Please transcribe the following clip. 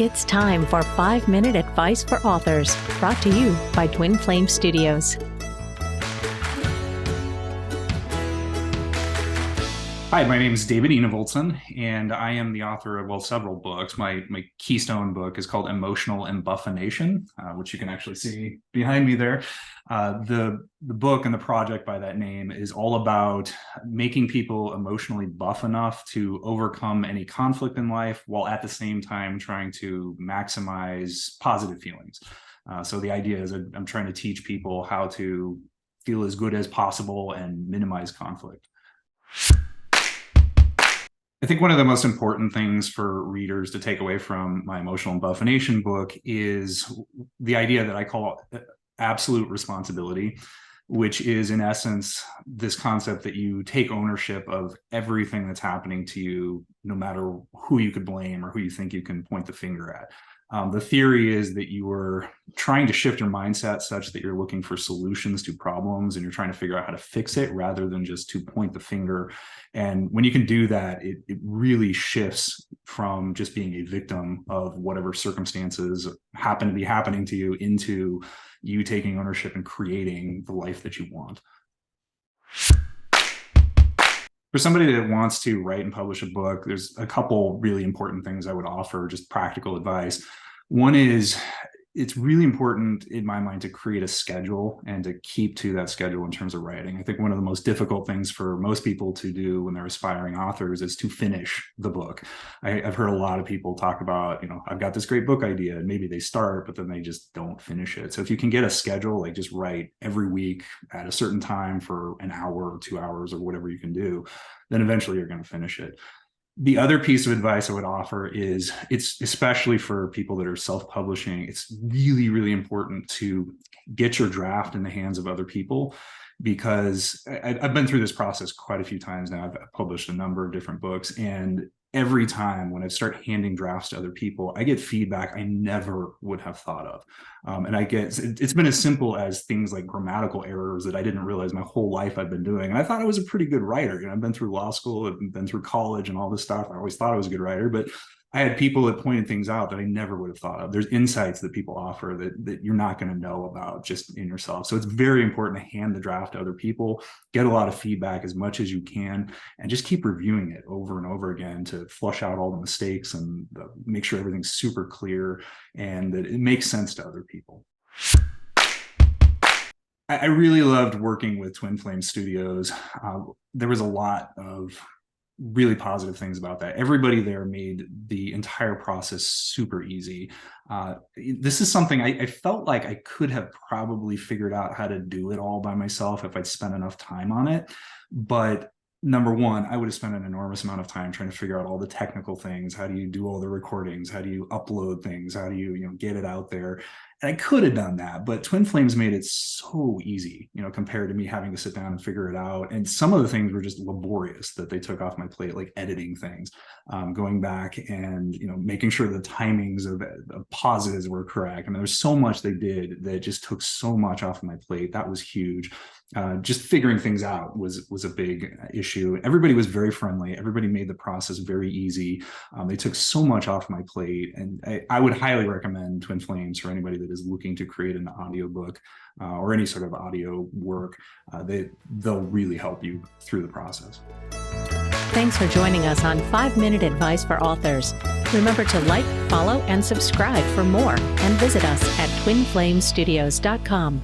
It's time for 5-Minute Advice for Authors, brought to you by Twin Flame Studios. Hi, my name is David Enevoldsen, and I am the author of, several books. My keystone book is called Embuffination, which you can actually see behind me there. The book and the project by that name is all about making people emotionally buff enough to overcome any conflict in life, while at the same time trying to maximize positive feelings. So the idea is that I'm trying to teach people how to feel as good as possible and minimize conflict. I think one of the most important things for readers to take away from my Emotional Embuffination book is the idea that I call absolute responsibility, which is in essence this concept that you take ownership of everything that's happening to you, no matter who you could blame or who you think you can point the finger at. The theory is that you are trying to shift your mindset such that you're looking for solutions to problems and you're trying to figure out how to fix it rather than just to point the finger. And when you can do that, it really shifts from just being a victim of whatever circumstances happen to be happening to you into you taking ownership and creating the life that you want. For somebody that wants to write and publish a book, there's a couple really important things I would offer, just practical advice. One is it's really important in my mind to create a schedule and to keep to that schedule in terms of writing. I think one of the most difficult things for most people to do when they're aspiring authors is to finish the book. I've heard a lot of people talk about, I've got this great book idea, and maybe they start, but then they just don't finish it. So if you can get a schedule, like just write every week at a certain time for an hour or 2 hours or whatever you can do, then eventually you're going to finish it. The other piece of advice I would offer is, it's especially for people that are self-publishing, it's really, really important to get your draft in the hands of other people, because I've been through this process quite a few times now. I've published a number of different books, and every time when I start handing drafts to other people, I get feedback I never would have thought of. And it's been as simple as things like grammatical errors that I didn't realize my whole life I've been doing. And I thought I was a pretty good writer. I've been through law school, I've been through college and all this stuff. I always thought I was a good writer, but I had people that pointed things out that I never would have thought of. There's insights that people offer that you're not going to know about just in yourself. So it's very important to hand the draft to other people, get a lot of feedback as much as you can, and just keep reviewing it over and over again to flush out all the mistakes and make sure everything's super clear and that it makes sense to other people. I really loved working with Twin Flame Studios. There was a lot of really positive things about that. Everybody there made the entire process super easy. This is something I felt like I could have probably figured out how to do it all by myself if I'd spent enough time on it. But number one, I would have spent an enormous amount of time trying to figure out all the technical things. How do you do all the recordings? How do you upload things? How do you, get it out there? And I could have done that, but Twin Flames made it so easy, compared to me having to sit down and figure it out. And some of the things were just laborious that they took off my plate, like editing things, going back and, making sure the timings of pauses were correct. I mean, there's so much they did that just took so much off my plate. That was huge. Just figuring things out was a big issue. Everybody was very friendly. Everybody made the process very easy. They took so much off my plate, and I would highly recommend Twin Flames for anybody that is looking to create an audiobook or any sort of audio work. They'll really help you through the process. Thanks for joining us on 5-Minute Advice for Authors. Remember to like, follow, and subscribe for more, and visit us at twinflamestudios.com.